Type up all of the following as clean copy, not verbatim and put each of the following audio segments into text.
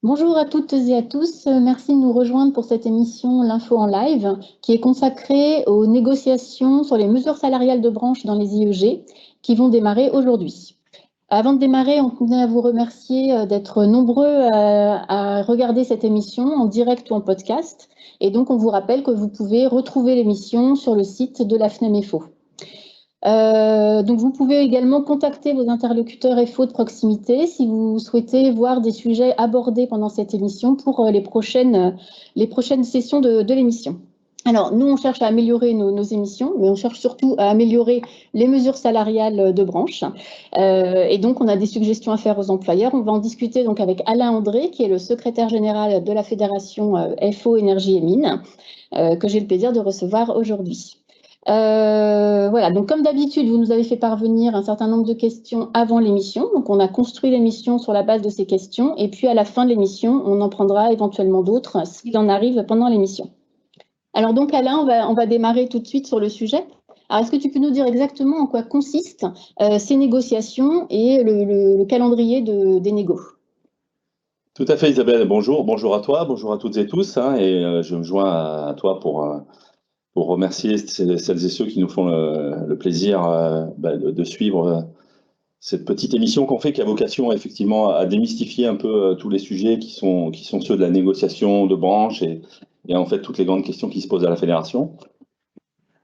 Bonjour à toutes et à tous. Merci de nous rejoindre pour cette émission L'Info en live qui est consacrée aux négociations sur les mesures salariales de branche dans les IEG qui vont démarrer aujourd'hui. Avant de démarrer, on tenait à vous remercier d'être nombreux à regarder cette émission en direct ou en podcast. Et donc, on vous rappelle que vous pouvez retrouver l'émission sur le site de la FNEMEFO. Donc, vous pouvez également contacter vos interlocuteurs FO de proximité si vous souhaitez voir des sujets abordés pendant cette émission pour les prochaines sessions de l'émission. Alors, nous, on cherche à améliorer nos émissions, mais on cherche surtout à améliorer les mesures salariales de branche. Et donc, on a des suggestions à faire aux employeurs. On va en discuter donc avec Alain André, qui est le secrétaire général de la Fédération FO Énergie et Mines, que j'ai le plaisir de recevoir aujourd'hui. Voilà, donc comme d'habitude, vous nous avez fait parvenir un certain nombre de questions avant l'émission. Donc, on a construit l'émission sur la base de ces questions. Et puis, à la fin de l'émission, on en prendra éventuellement d'autres s'il en arrive pendant l'émission. Alors, donc, Alain, on va démarrer tout de suite sur le sujet. Alors, est-ce que tu peux nous dire exactement en quoi consistent ces négociations et le calendrier des négos? Tout à fait, Isabelle. Bonjour à toi, bonjour à toutes et tous. Et je me joins à toi pour remercier celles et ceux qui nous font le plaisir de suivre cette petite émission qu'on fait, qui a vocation effectivement à démystifier un peu tous les sujets qui sont ceux de la négociation de branche et en fait toutes les grandes questions qui se posent à la fédération.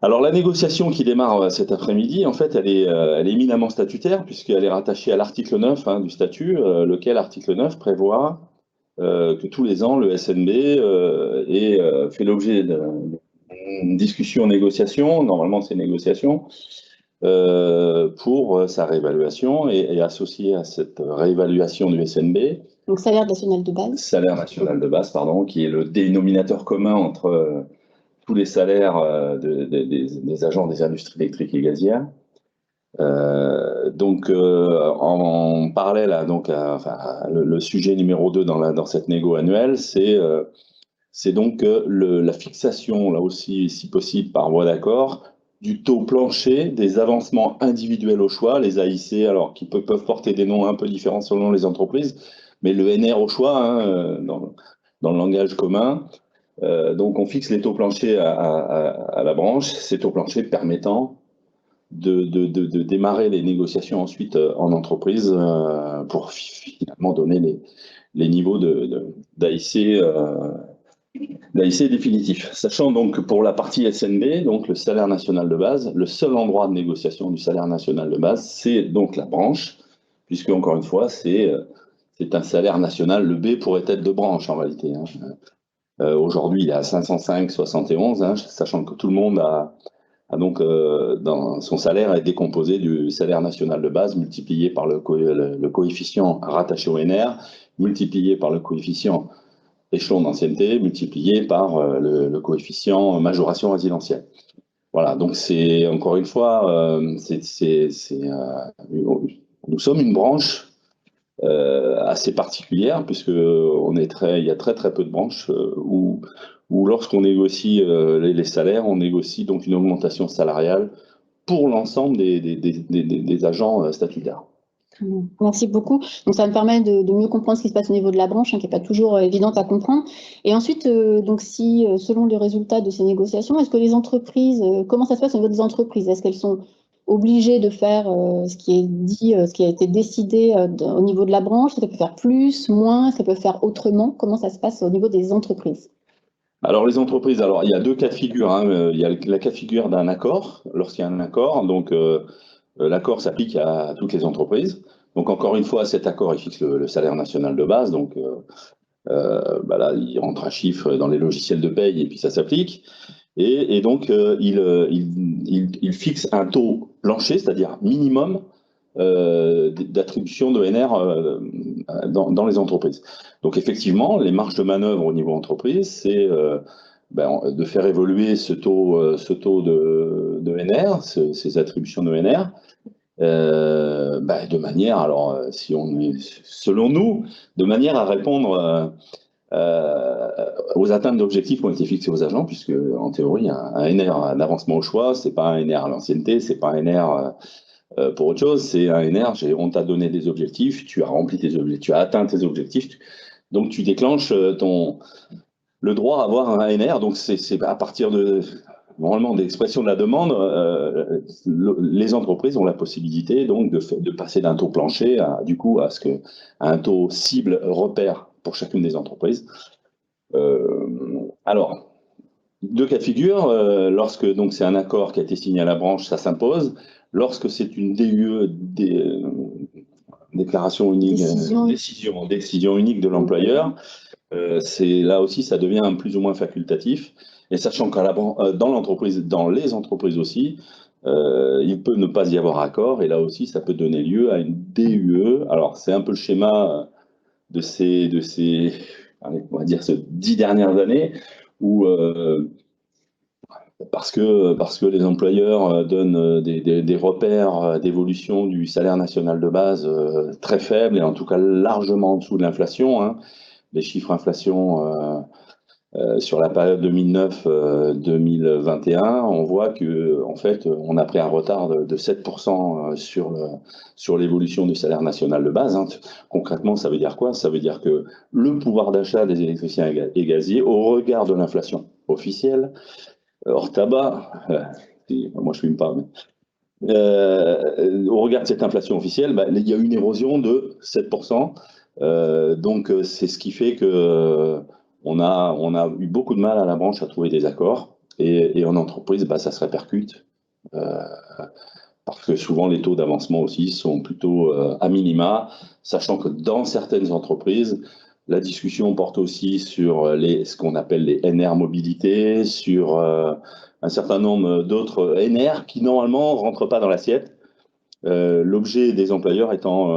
Alors la négociation qui démarre cet après-midi, en fait, elle est éminemment statutaire puisqu'elle est rattachée à l'article 9 du statut, lequel article 9 prévoit que tous les ans, le SNB fait l'objet d'une discussion, négociation, normalement c'est négociation, pour sa réévaluation et associé à cette réévaluation du SNB. Donc salaire national de base. Salaire national de base, pardon, qui est le dénominateur commun entre tous les salaires des agents des industries électriques et gazières. En parallèle à le sujet numéro 2 dans cette négo annuelle, c'est donc la fixation, là aussi, si possible par voie d'accord, du taux plancher des avancements individuels au choix, les AIC, alors qui peuvent porter des noms un peu différents selon les entreprises, mais le NR au choix, dans le langage commun. Donc on fixe les taux planchers à la branche, ces taux planchers permettant de démarrer les négociations ensuite en entreprise pour finalement donner les niveaux d'AIC définitifs. Sachant donc que pour la partie SNB, donc le salaire national de base, le seul endroit de négociation du salaire national de base, c'est donc la branche, puisque encore une fois, c'est un salaire national. Le B pourrait être de branche en réalité. Aujourd'hui, il est à 505,71, sachant que tout le monde donc, dans son salaire est décomposé du salaire national de base multiplié par le coefficient rattaché au NR, multiplié par le coefficient échelon d'ancienneté, multiplié par le coefficient majoration résidentielle. Voilà, donc c'est encore une fois, nous sommes une branche assez particulière puisque il y a très peu de branches où lorsqu'on négocie les salaires, on négocie donc une augmentation salariale pour l'ensemble des agents statutaires. Merci beaucoup. Donc, ça me permet de mieux comprendre ce qui se passe au niveau de la branche, qui n'est pas toujours évidente à comprendre. Et ensuite, donc, si selon les résultats de ces négociations, est-ce que les entreprises, comment ça se passe au niveau des entreprises? Est-ce qu'elles sont obligées de faire ce qui est dit, ce qui a été décidé au niveau de la branche? Est-ce qu'elles peuvent faire plus, moins? Est-ce qu'elles peuvent faire autrement? Comment ça se passe au niveau des entreprises? Alors les entreprises, il y a deux cas de figure. Il y a le cas de figure d'un accord. Lorsqu'il y a un accord, donc l'accord s'applique à toutes les entreprises. Donc encore une fois, cet accord il fixe le salaire national de base. Donc là, il rentre un chiffre dans les logiciels de paye et puis ça s'applique. Et donc il fixe un taux plancher, c'est-à-dire minimum d'attribution de NR dans les entreprises. Donc effectivement, les marges de manœuvre au niveau entreprise, c'est de faire évoluer ce taux de NR, ces attributions de NR, de manière, alors si on est, selon nous, de manière à répondre aux atteintes d'objectifs qui ont été fixés aux agents, puisque en théorie, un NR d'avancement au choix, c'est pas un NR à l'ancienneté, c'est pas un NR pour autre chose, c'est un NR, on t'a donné des objectifs, tu as rempli tes objectifs, tu as atteint tes objectifs, Donc tu déclenches le droit à avoir un ANR. Donc c'est à partir de normalement d'expression de la demande, les entreprises ont la possibilité donc de passer d'un taux plancher à un taux cible repère pour chacune des entreprises. Alors, deux cas de figure, lorsque donc c'est un accord qui a été signé à la branche, ça s'impose. Lorsque c'est une DUE, déclaration unique, décision unique de l'employeur, c'est là aussi ça devient plus ou moins facultatif. Et sachant dans les entreprises aussi, il peut ne pas y avoir accord, et là aussi ça peut donner lieu à une DUE. Alors c'est un peu le schéma de ces allez, on va dire, ces 10 dernières années, où parce que les employeurs donnent des repères d'évolution du salaire national de base très faibles, et en tout cas largement en dessous de l'inflation, hein. Les chiffres inflation sur la période 2009-2021, on voit que en fait, on a pris un retard de 7% sur l'évolution du salaire national de base, hein. Concrètement, ça veut dire quoi? Ça veut dire que le pouvoir d'achat des électriciens et gaziers, au regard de l'inflation officielle, hors tabac, moi je ne fume pas, mais au regard de cette inflation officielle, il y a une érosion de 7%. Donc c'est ce qui fait que on a eu beaucoup de mal à la branche à trouver des accords, et en entreprise, ça se répercute, parce que souvent les taux d'avancement aussi sont plutôt à minima, sachant que dans certaines entreprises, la discussion porte aussi sur ce qu'on appelle les NR mobilité, sur un certain nombre d'autres NR qui normalement ne rentrent pas dans l'assiette. L'objet des employeurs étant,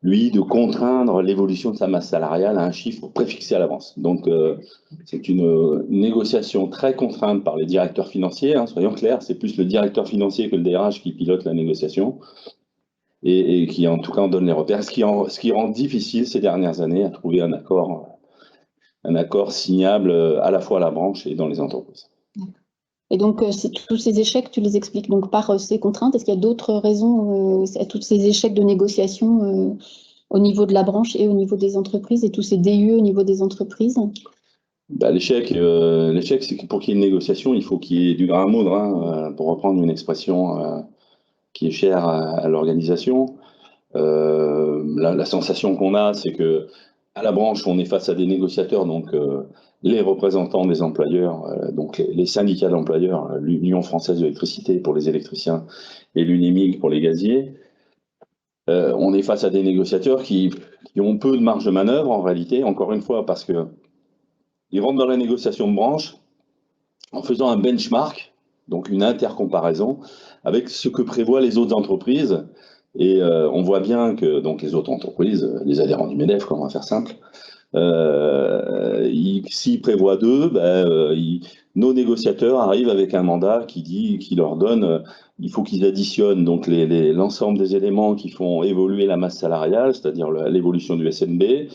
lui, de contraindre l'évolution de sa masse salariale à un chiffre préfixé à l'avance. Donc, c'est une négociation très contrainte par les directeurs financiers, hein, soyons clairs, c'est plus le directeur financier que le DRH qui pilote la négociation, et qui, en tout cas, en donne les repères, ce qui rend difficile ces dernières années à trouver un accord signable à la fois à la branche et dans les entreprises. Et donc, tous ces échecs, tu les expliques donc par ces contraintes. Est-ce qu'il y a d'autres raisons à tous ces échecs de négociation au niveau de la branche et au niveau des entreprises, et tous ces DUE au niveau des entreprises? L'échec, c'est que pour qu'il y ait une négociation, il faut qu'il y ait du grain à moudre, hein, pour reprendre une expression qui est chère à l'organisation. La sensation qu'on a, c'est que à la branche, on est face à des négociateurs, donc les représentants des employeurs, donc les syndicats d'employeurs, l'Union française de l'électricité pour les électriciens et l'UNEMIG pour les gaziers. On est face à des négociateurs qui ont peu de marge de manœuvre en réalité, encore une fois, parce que ils rentrent dans la négociation de branche en faisant un benchmark, donc une intercomparaison avec ce que prévoient les autres entreprises. Et on voit bien que donc les autres entreprises, les adhérents du MEDEF, on va faire simple, s'ils prévoient d'eux, nos négociateurs arrivent avec un mandat qui leur donne, il faut qu'ils additionnent donc l'ensemble des éléments qui font évoluer la masse salariale, c'est-à-dire l'évolution du SNB,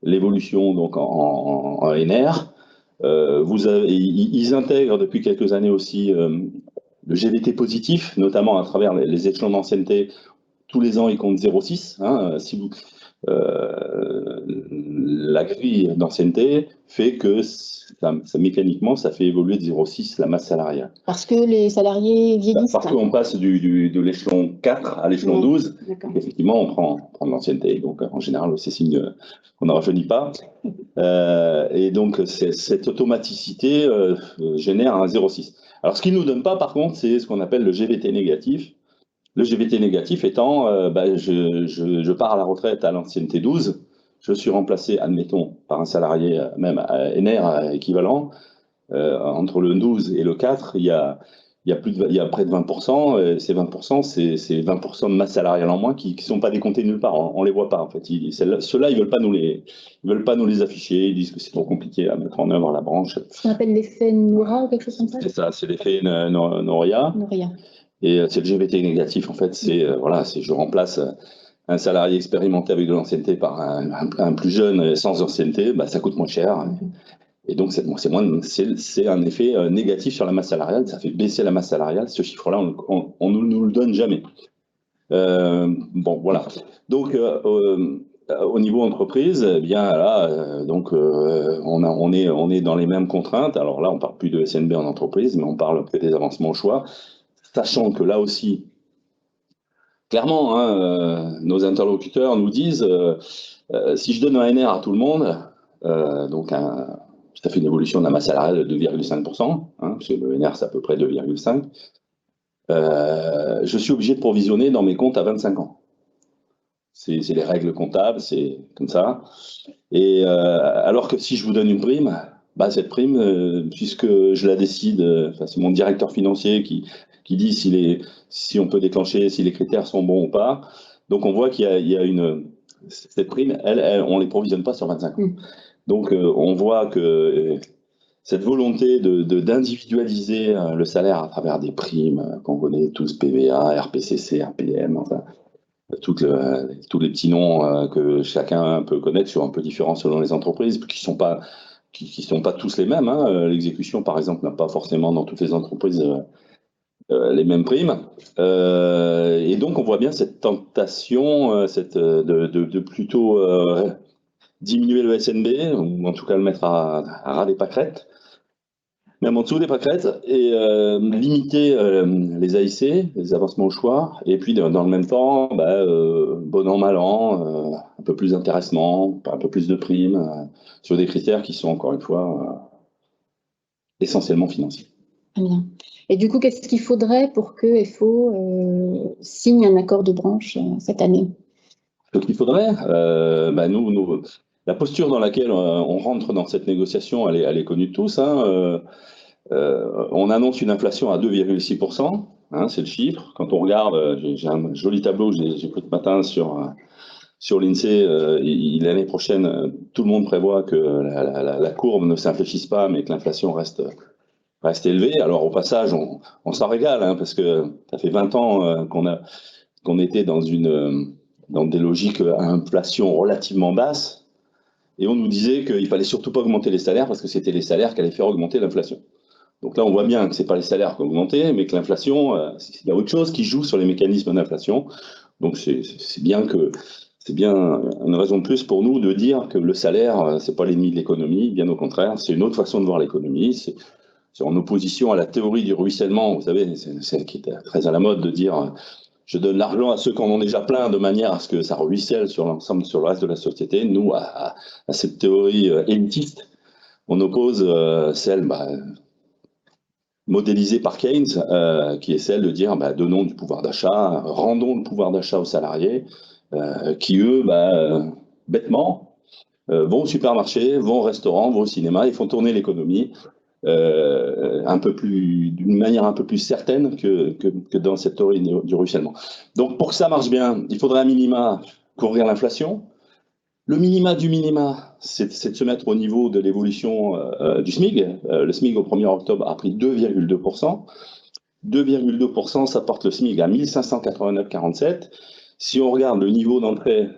l'évolution donc en NR. Ils intègrent depuis quelques années aussi le GVT positif, notamment à travers les échelons d'ancienneté. Tous les ans, ils comptent 0,6. Hein, la grille d'ancienneté fait que mécaniquement, ça fait évoluer de 0,6 la masse salariale. Parce que les salariés vieillissent. Parce qu'on passe de l'échelon 4 à l'échelon 12. Effectivement, on prend de l'ancienneté. Donc, en général, c'est signe qu'on ne rajeunit pas. Et donc, cette automaticité génère un 0,6. Alors, ce qu'il ne nous donne pas, par contre, c'est ce qu'on appelle le GVT négatif. Le GVT négatif étant, je pars à la retraite à l'ancienneté 12, je suis remplacé, admettons, par un salarié même à NR équivalent. Entre le 12 et le 4, il y a près de 20%. Ces 20%, c'est 20% de masse salariale en moins qui ne sont pas décomptés nulle part. On ne les voit pas, en fait. Ceux-là, ils ne veulent pas nous les afficher. Ils disent que c'est trop compliqué à mettre en œuvre à la branche. Ce qu'on appelle l'effet Noura ou quelque chose comme ça? C'est ça, c'est l'effet Noria. Et c'est le GVT négatif, en fait, c'est je remplace un salarié expérimenté avec de l'ancienneté par un plus jeune sans ancienneté, ça coûte moins cher. Et donc, c'est un effet négatif sur la masse salariale, ça fait baisser la masse salariale. Ce chiffre-là, on ne nous le donne jamais. Voilà. Donc, au niveau entreprise, eh bien là, donc on est dans les mêmes contraintes. Alors là, on parle plus de SNB en entreprise, mais on parle que des avancements au choix, sachant que là aussi, clairement, hein, nos interlocuteurs nous disent si je donne un NR à tout le monde, donc ça fait une évolution de la masse salariale de 2,5%, hein, parce que le NR c'est à peu près 2,5%, je suis obligé de provisionner dans mes comptes à 25 ans. C'est les règles comptables, c'est comme ça. Et alors que si je vous donne une prime, bah, cette prime, puisque je la décide, c'est mon directeur financier qui dit si on peut déclencher, si les critères sont bons ou pas. Donc on voit qu'il y a cette prime, on ne les provisionne pas sur 25 ans. Donc on voit que cette volonté d'individualiser le salaire à travers des primes qu'on connaît tous, PVA, RPCC, RPM, enfin, tous les petits noms que chacun peut connaître, sont un peu différents selon les entreprises, qui sont pas tous les mêmes. Hein. L'exécution, par exemple, n'a pas forcément dans toutes les entreprises les mêmes primes. Et donc, on voit bien cette tentation de plutôt diminuer le SNB, ou en tout cas le mettre à ras des pâquerettes, même en dessous des pâquerettes, et limiter les AIC, les avancements au choix, et puis dans le même temps, bon an, mal an, un peu plus d'intéressement, un peu plus de primes, sur des critères qui sont encore une fois essentiellement financiers. Très bien. Et du coup, qu'est-ce qu'il faudrait pour que FO signe un accord de branche cette année? Ce qu'il faudrait, nous, la posture dans laquelle on rentre dans cette négociation, elle est connue de tous. Hein, on annonce une inflation à 2,6%, hein, c'est le chiffre. Quand on regarde, j'ai un joli tableau que j'ai pris ce matin sur l'INSEE, l'année prochaine, tout le monde prévoit que la courbe ne s'infléchisse pas, mais que l'inflation reste élevée. Alors au passage, on s'en régale, hein, parce que ça fait 20 ans qu'on était dans des logiques à inflation relativement basse, et on nous disait qu'il fallait surtout pas augmenter les salaires parce que c'était les salaires qui allaient faire augmenter l'inflation. Donc là, on voit bien que c'est pas les salaires qui ont augmenté, mais que l'inflation, il y a autre chose qui joue sur les mécanismes d'inflation. Donc c'est bien une raison de plus pour nous de dire que le salaire, c'est pas l'ennemi de l'économie, bien au contraire, c'est une autre façon de voir l'économie. C'est en opposition à la théorie du ruissellement, vous savez, c'est celle qui est très à la mode de dire je donne l'argent à ceux qui en ont déjà plein de manière à ce que ça ruisselle sur l'ensemble, sur le reste de la société. Nous, à cette théorie élitiste, on oppose celle modélisée par Keynes, qui est celle de dire donnons du pouvoir d'achat, rendons le pouvoir d'achat aux salariés, qui eux, bêtement, vont au supermarché, vont au restaurant, vont au cinéma, et font tourner l'économie d'une manière un peu plus certaine que dans cette théorie du ruissellement. Donc pour que ça marche bien, il faudrait à minima couvrir l'inflation. Le minima du minima, c'est de se mettre au niveau de l'évolution du SMIC. Le SMIC au 1er octobre a pris 2,2%. 2,2%, ça porte le SMIC à 1589,47. Si on regarde le niveau d'entrée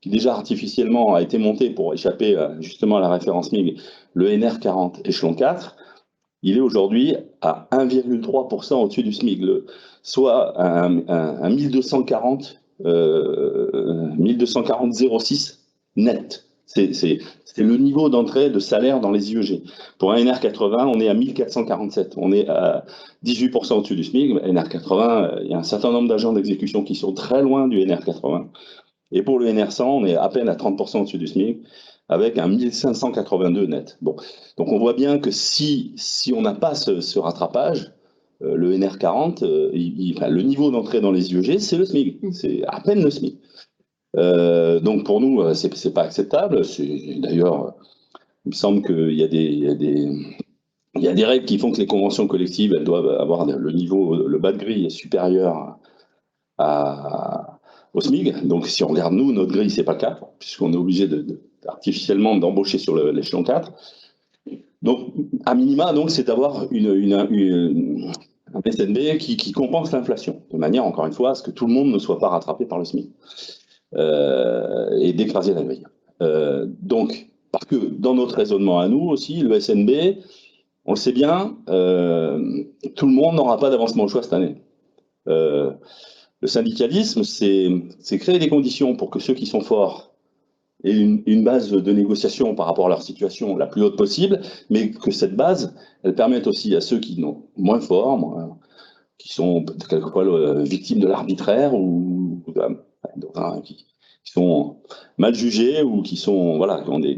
qui déjà artificiellement a été monté pour échapper justement à la référence MIG, le NR40 échelon 4, il est aujourd'hui à 1,3% au-dessus du SMIC, soit un 1240,06 net. C'est le niveau d'entrée de salaire dans les IEG. Pour un NR80, on est à 1447. On est à 18% au-dessus du SMIC. NR80, il y a un certain nombre d'agents d'exécution qui sont très loin du NR80. Et pour le NR100, on est à peine à 30% au-dessus du SMIC, avec un 1582 net. Bon. Donc on voit bien que si on n'a pas ce rattrapage, le NR40, le niveau d'entrée dans les IEG, c'est le SMIC. C'est à peine le SMIC. Donc pour nous, c'est pas acceptable. D'ailleurs, il me semble qu'il y a des règles qui font que les conventions collectives, elles doivent avoir le bas de grille est supérieur au SMIC. Donc si on regarde nous, notre grille, c'est pas le cas, puisqu'on est obligé artificiellement d'embaucher sur l'échelon 4. Donc à minima, c'est d'avoir un SNB qui compense l'inflation, de manière, encore une fois, à ce que tout le monde ne soit pas rattrapé par le SMIC. Et d'écraser la grille. Donc, parce que dans notre raisonnement à nous aussi, le SNB, on le sait bien, tout le monde n'aura pas d'avancement au choix cette année. Le syndicalisme, c'est créer des conditions pour que ceux qui sont forts et une base de négociation par rapport à leur situation la plus haute possible, mais que cette base, elle permette aussi à ceux qui n'ont moins fort, qui sont quelquefois victimes de l'arbitraire ou qui sont mal jugés ou qui sont voilà qui ont des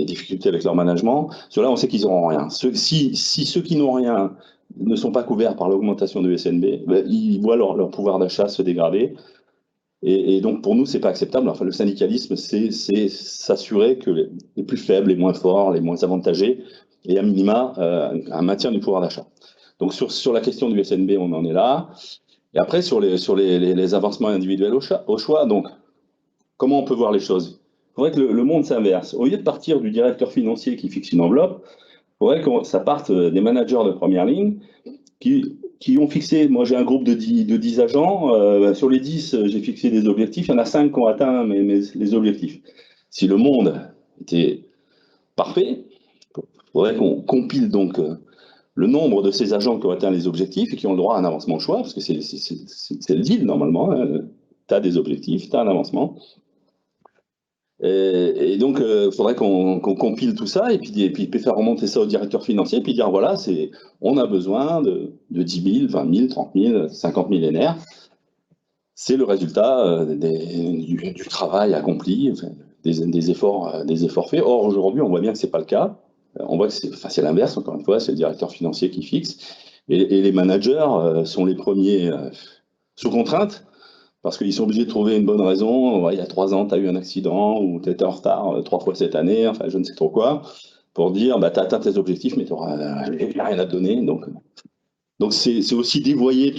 difficultés avec leur management. Ceux-là, on sait qu'ils n'auront rien. Si ceux qui n'ont rien ne sont pas couverts par l'augmentation de SNB, ben, ils voient leur pouvoir d'achat se dégrader. Et donc pour nous, c'est pas acceptable. Enfin, le syndicalisme, c'est s'assurer que les plus faibles, les moins forts, les moins avantagés, et à minima un maintien du pouvoir d'achat. Donc sur la question du SNB, on en est là. Et après sur les avancements individuels au choix, donc comment on peut voir les choses? Il faudrait que le monde s'inverse. Au lieu de partir du directeur financier qui fixe une enveloppe, il faudrait que ça parte des managers de première ligne qui ont fixé, moi j'ai un groupe de 10 agents, sur les 10 j'ai fixé des objectifs, il y en a 5 qui ont atteint les objectifs. Si le monde était parfait, il faudrait qu'on compile donc le nombre de ces agents qui ont atteint les objectifs et qui ont le droit à un avancement au choix, parce que c'est le deal normalement, hein. Tu as des objectifs, tu as un avancement. Et donc, il faudrait qu'on compile tout ça et puis faire remonter ça au directeur financier et puis dire voilà, on a besoin de 10 000, 20 000, 30 000, 50 000 NR. C'est le résultat du travail accompli, enfin, des efforts faits. Or, aujourd'hui, on voit bien que ce n'est pas le cas. On voit que c'est l'inverse, encore une fois, c'est le directeur financier qui fixe. Et les managers sont les premiers sous contrainte. Parce qu'ils sont obligés de trouver une bonne raison. Ouais, il y a 3 ans, tu as eu un accident ou tu étais en retard 3 fois cette année, enfin, je ne sais trop quoi, pour dire bah, tu as atteint tes objectifs, mais tu n'auras rien à te donner. Donc c'est aussi dévoyer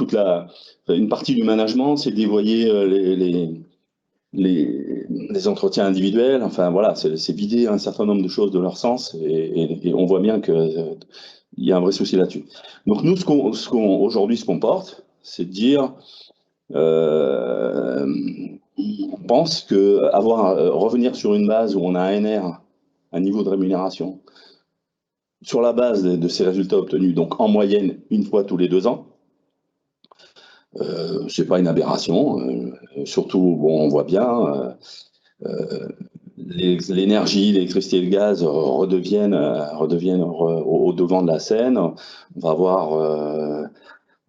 une partie du management, c'est dévoyer les entretiens individuels. Enfin, voilà, c'est vider un certain nombre de choses de leur sens et on voit bien qu'il y a un vrai souci là-dessus. Donc, nous, aujourd'hui, ce qu'on porte, c'est de dire. On pense que revenir sur une base où on a un NR, un niveau de rémunération, sur la base de ces résultats obtenus, donc en moyenne une fois tous les 2 ans, c'est pas une aberration. Surtout, bon, on voit bien, l'énergie, l'électricité et le gaz redeviennent au devant de la scène.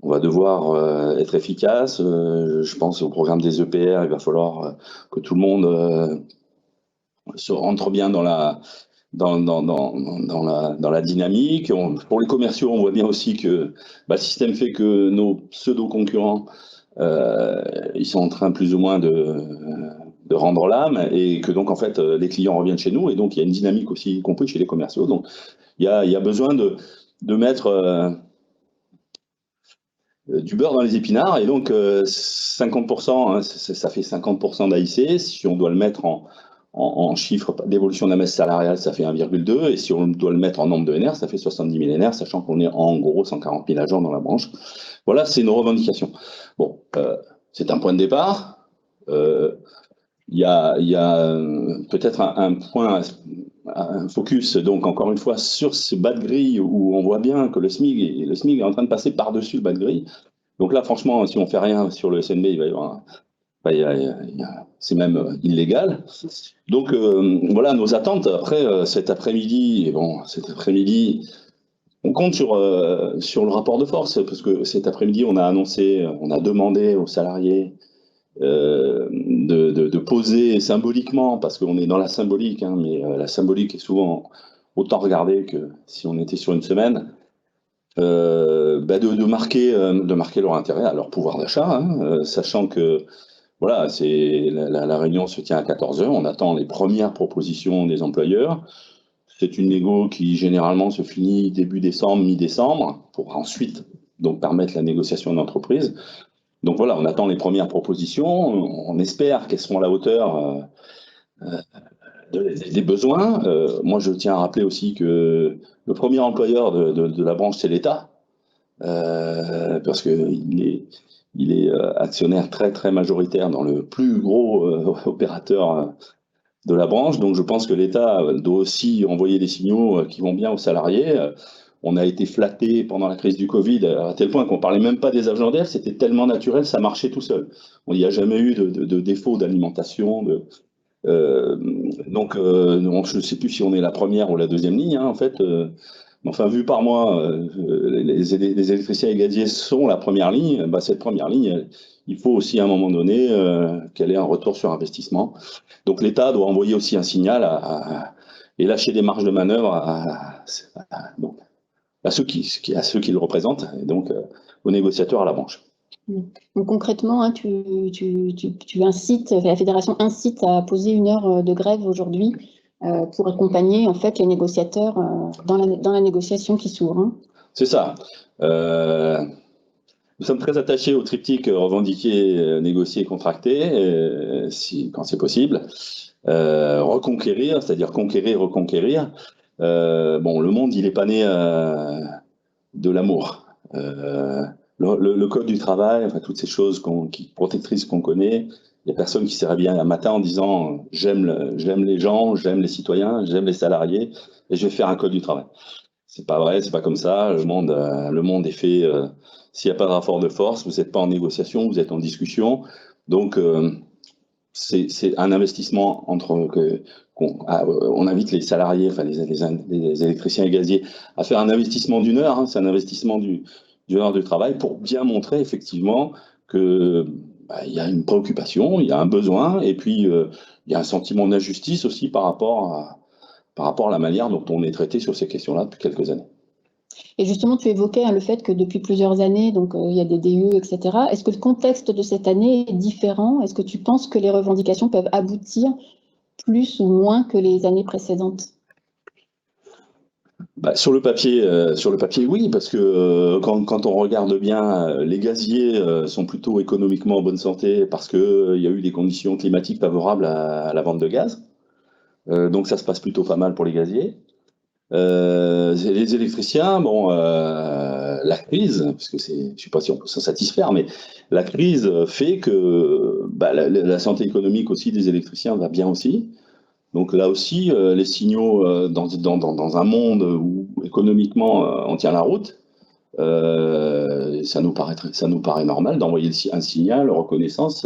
On va devoir être efficace. Je pense au programme des EPR, il va falloir que tout le monde se rentre bien dans la dynamique. Pour les commerciaux, on voit bien aussi que le système fait que nos pseudo-concurrents, ils sont en train plus ou moins de rendre l'âme et que donc en fait les clients reviennent chez nous et donc il y a une dynamique aussi, y compris chez les commerciaux. Donc il y a besoin de mettre du beurre dans les épinards et donc 50%, hein, ça fait 50% d'AIC. Si on doit le mettre en chiffre d'évolution de la masse salariale, ça fait 1,2 et si on doit le mettre en nombre de NR, ça fait 70 000 NR, sachant qu'on est en gros 140 000 agents dans la branche. Voilà, c'est nos revendications. Bon, c'est un point de départ. Il y a peut-être un point, un focus, donc encore une fois, sur ce bas de grille où on voit bien que le SMIC est en train de passer par-dessus le bas de grille. Donc là, franchement, si on fait rien sur le SNB, il va y avoir c'est même illégal. Donc voilà nos attentes. Après, cet après-midi, on compte sur le rapport de force, parce que cet après-midi, on a demandé aux salariés de poser symboliquement, parce qu'on est dans la symbolique, hein, mais la symbolique est souvent autant regardée que si on était sur une semaine, de marquer leur intérêt à leur pouvoir d'achat, hein, sachant que voilà, la réunion se tient à 14 h. On attend les premières propositions des employeurs. C'est une négo qui généralement se finit début décembre, mi-décembre, pour ensuite donc permettre la négociation d'entreprise. Donc voilà, on attend les premières propositions. On espère qu'elles seront à la hauteur des besoins. Moi, je tiens à rappeler aussi que le premier employeur de la branche, c'est l'État, parce qu'il est actionnaire très très majoritaire dans le plus gros opérateur de la branche. Donc je pense que l'État doit aussi envoyer des signaux qui vont bien aux salariés. On a été flatté pendant la crise du Covid à tel point qu'on parlait même pas des agents d'air, c'était tellement naturel, ça marchait tout seul. Il n'y a jamais eu de défaut d'alimentation, Je ne sais plus si on est la première ou la deuxième ligne, hein, en fait. Mais enfin, vu par moi, les électriciens et gaziers sont la première ligne. Bah, cette première ligne, il faut aussi à un moment donné qu'elle ait un retour sur investissement. Donc l'État doit envoyer aussi un signal et lâcher des marges de manœuvre donc, à ceux qui le représentent, et donc aux négociateurs à la branche. Donc concrètement, hein, tu incites, la fédération incite à poser 1 heure de grève aujourd'hui pour accompagner en fait les négociateurs dans la négociation qui s'ouvre. Hein. C'est ça. Nous sommes très attachés au triptyque revendiquer, négocier, contracter, quand c'est possible. Reconquérir, c'est-à-dire conquérir, reconquérir. Le monde, il n'est pas né de l'amour. Le code du travail, enfin, toutes ces choses protectrices qu'on connaît, il n'y a personne qui s'est réveillé un matin en disant j'aime les gens, j'aime les citoyens, j'aime les salariés, et je vais faire un code du travail. C'est pas vrai, c'est pas comme ça. Le monde est fait. S'il n'y a pas de rapport de force, vous n'êtes pas en négociation, vous êtes en discussion. Donc, c'est un investissement on invite les salariés, enfin les électriciens et gaziers, à faire un investissement d'1 heure. Hein, c'est un investissement d'une heure de travail pour bien montrer effectivement que il y a une préoccupation, il y a un besoin, et puis il y a un sentiment d'injustice aussi par rapport à la manière dont on est traité sur ces questions-là depuis quelques années. Et justement, tu évoquais le fait que depuis plusieurs années, donc il y a des DUE, etc. Est-ce que le contexte de cette année est différent? Est-ce que tu penses que les revendications peuvent aboutir plus ou moins que les années précédentes? Sur le papier, oui, parce que quand on regarde bien, les gaziers sont plutôt économiquement en bonne santé parce qu'il y a eu des conditions climatiques favorables à la vente de gaz. Donc ça se passe plutôt pas mal pour les gaziers. Les électriciens, la crise, parce que je ne sais pas si on peut s'en satisfaire, mais la crise fait que la santé économique aussi des électriciens va bien aussi. Donc là aussi, les signaux dans un monde où économiquement on tient la route, ça nous paraît normal d'envoyer un signal reconnaissance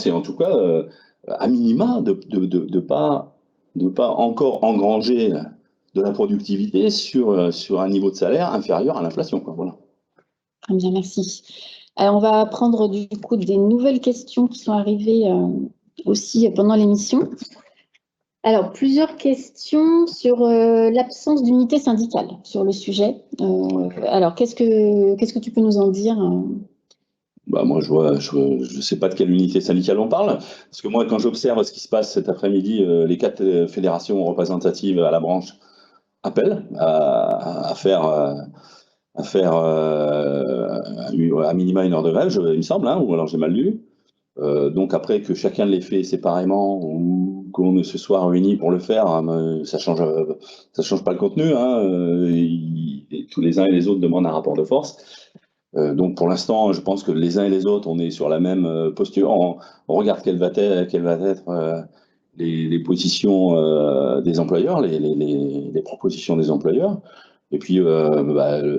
et en tout cas à minima de pas encore engranger de la productivité sur un niveau de salaire inférieur à l'inflation. Voilà. Très bien, merci. Alors, on va prendre du coup des nouvelles questions qui sont arrivées aussi pendant l'émission. Alors, plusieurs questions sur l'absence d'unité syndicale sur le sujet. Alors, qu'est-ce que tu peux nous en dire? Moi, je sais pas de quelle unité syndicale on parle, parce que moi, quand j'observe ce qui se passe cet après-midi, les 4 fédérations représentatives à la branche appellent à faire à minima 1 heure de grève, il me semble, hein, ou alors j'ai mal lu. Donc après que chacun les fait séparément ou qu'on se soit réunis pour le faire, ça change pas le contenu. Hein, et tous les uns et les autres demandent un rapport de force. Donc pour l'instant, je pense que les uns et les autres, on est sur la même posture. On regarde quelle va être les positions des employeurs, les propositions des employeurs. Et puis,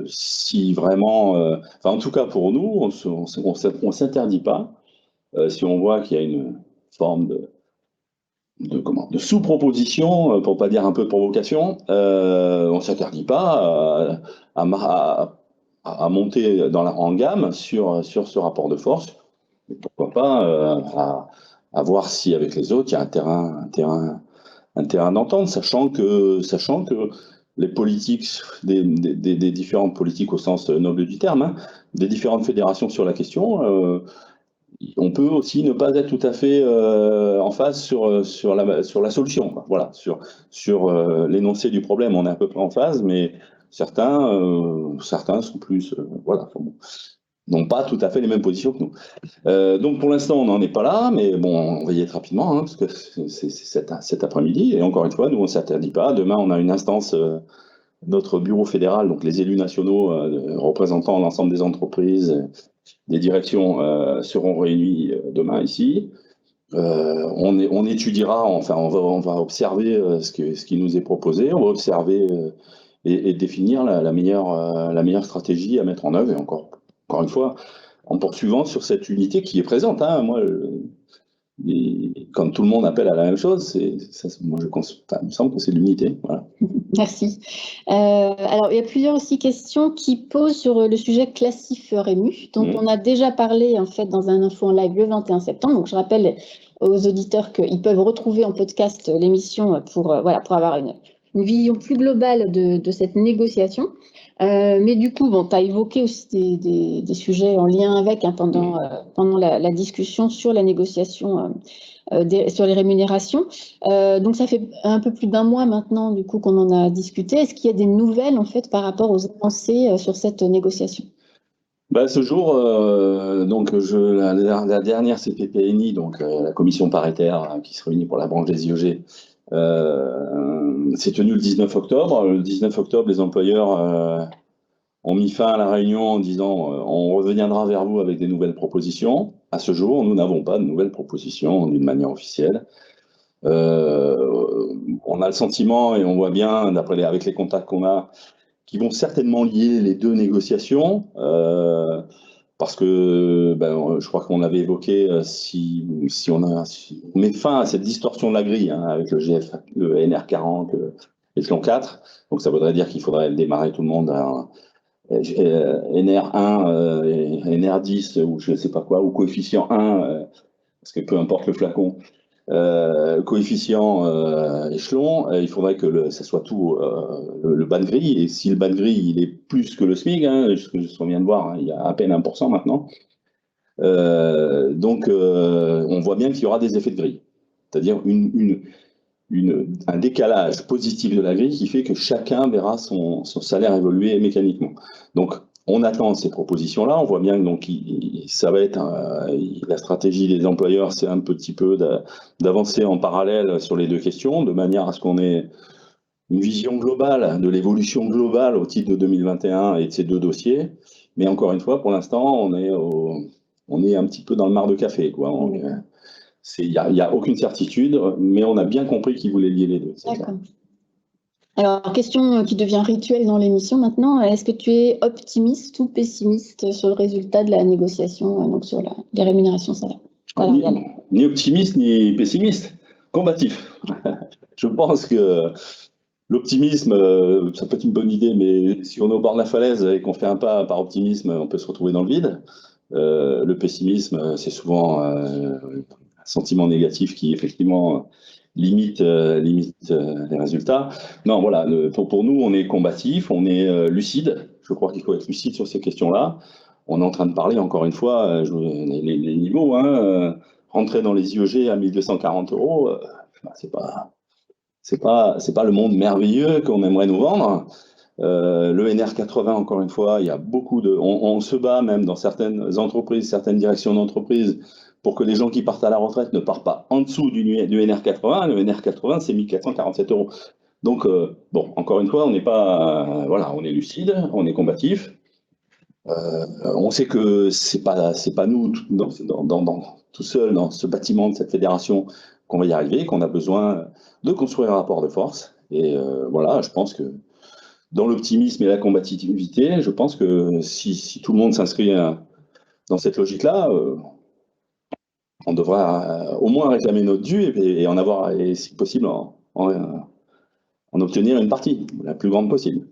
si vraiment, en tout cas pour nous, on s'interdit pas. Si on voit qu'il y a une forme de sous-proposition, pour pas dire un peu de provocation, on s'interdit pas à monter en gamme sur ce rapport de force. Et pourquoi pas à voir si avec les autres il y a un terrain d'entente, sachant que les politiques, des différentes politiques au sens noble du terme, hein, des différentes fédérations sur la question, on peut aussi ne pas être tout à fait en phase sur la solution. Voilà, sur l'énoncé du problème, on est à peu près en phase, mais certains sont plus, n'ont pas tout à fait les mêmes positions que nous. Donc pour l'instant, on n'en est pas là, mais on va y être rapidement, hein, parce que c'est cet après-midi. Et encore une fois, nous, on ne s'interdit pas. Demain, on a une instance, notre bureau fédéral, donc les élus nationaux représentant l'ensemble des entreprises, des directions seront réunis demain ici. On étudiera, enfin on va observer ce qui nous est proposé, on va observer et définir la meilleure stratégie à mettre en œuvre, et encore une fois, en poursuivant sur cette unité qui est présente. Hein. Moi, quand tout le monde appelle à la même chose, moi il me semble que c'est l'unité. Voilà. Merci. Alors, il y a plusieurs aussi questions qui posent sur le sujet Classif Rému. Donc, on a déjà parlé en fait dans un info en live le 21 septembre. Donc, je rappelle aux auditeurs qu'ils peuvent retrouver en podcast l'émission pour avoir une vision plus globale de cette négociation. Mais du coup, tu as évoqué aussi des sujets en lien avec pendant la discussion sur la négociation sur les rémunérations. Donc, ça fait un peu plus d'un mois maintenant du coup qu'on en a discuté. Est-ce qu'il y a des nouvelles en fait par rapport aux avancées sur cette négociation? Ce jour, la dernière CPPNI, donc la commission paritaire qui se réunit pour la branche des IEG, s'est tenue le 19 octobre. Le 19 octobre, les employeurs ont mis fin à la réunion en disant on reviendra vers vous avec des nouvelles propositions. À ce jour, nous n'avons pas de nouvelles propositions d'une manière officielle. On a le sentiment, et on voit bien, avec les contacts qu'on a, qui vont certainement lier les deux négociations, parce que je crois qu'on avait évoqué si on met fin à cette distorsion de la grille avec le NR40, échelon 4, donc ça voudrait dire qu'il faudrait démarrer tout le monde à NR1, NR10 ou je ne sais pas quoi, ou coefficient 1, parce que peu importe le flacon, coefficient échelon, il faudrait que ça soit tout le bas de grille, et si le bas de grille il est plus que le SMIC, ce que je viens de voir, il y a à peine 1% maintenant, donc on voit bien qu'il y aura des effets de grille, c'est-à-dire un décalage positif de la grille qui fait que chacun verra son salaire évoluer mécaniquement. Donc, on attend ces propositions-là. On voit bien que ça va être la stratégie des employeurs, c'est un petit peu d'avancer en parallèle sur les deux questions, de manière à ce qu'on ait une vision globale de l'évolution globale au titre de 2021 et de ces deux dossiers. Mais encore une fois, pour l'instant, on est un petit peu dans le mar de café, quoi. Il n'y a aucune certitude, mais on a bien compris qu'ils voulaient lier les deux. D'accord. Alors, question qui devient rituelle dans l'émission maintenant, est-ce que tu es optimiste ou pessimiste sur le résultat de la négociation, donc sur les rémunérations salariales? Ni optimiste ni pessimiste, combatif. Je pense que l'optimisme, ça peut être une bonne idée, mais si on est au bord de la falaise et qu'on fait un pas par optimisme, on peut se retrouver dans le vide. Le pessimisme, c'est souvent un sentiment négatif qui effectivement limite les résultats. Non, voilà, pour nous, on est combatif, on est lucide. Je crois qu'il faut être lucide sur ces questions-là. On est en train de parler, encore une fois, les niveaux. Rentrer dans les IEG à 1240 euros, c'est pas le monde merveilleux qu'on aimerait nous vendre. Le NR80, encore une fois, il y a beaucoup on se bat même dans certaines entreprises, certaines directions d'entreprise, pour que les gens qui partent à la retraite ne partent pas en dessous du NR80. Le NR80, c'est 1447 euros. Donc, encore une fois, on n'est pas, on est lucide, on est combatif. On sait que c'est pas nous tout seul dans ce bâtiment de cette fédération qu'on va y arriver, qu'on a besoin de construire un rapport de force. Et je pense que dans l'optimisme et la combativité, je pense que si tout le monde s'inscrit dans cette logique-là, on devra au moins réclamer notre dû et en avoir, et si possible, en obtenir une partie, la plus grande possible.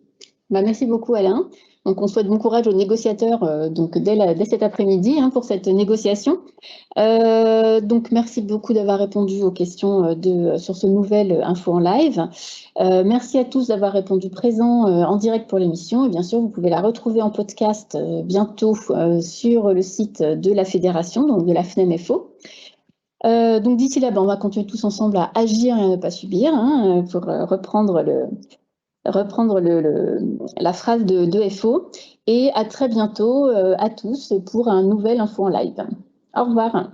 Merci beaucoup Alain. Donc on souhaite bon courage aux négociateurs dès cet après-midi pour cette négociation. Donc merci beaucoup d'avoir répondu aux questions sur ce nouvel info en live. Merci à tous d'avoir répondu présent en direct pour l'émission. Et bien sûr, vous pouvez la retrouver en podcast bientôt sur le site de la fédération, donc de la FNEMFO. Donc d'ici là, on va continuer tous ensemble à agir et à ne pas subir, pour reprendre la phrase de FO. Et à très bientôt à tous pour un nouvel info en live. Au revoir.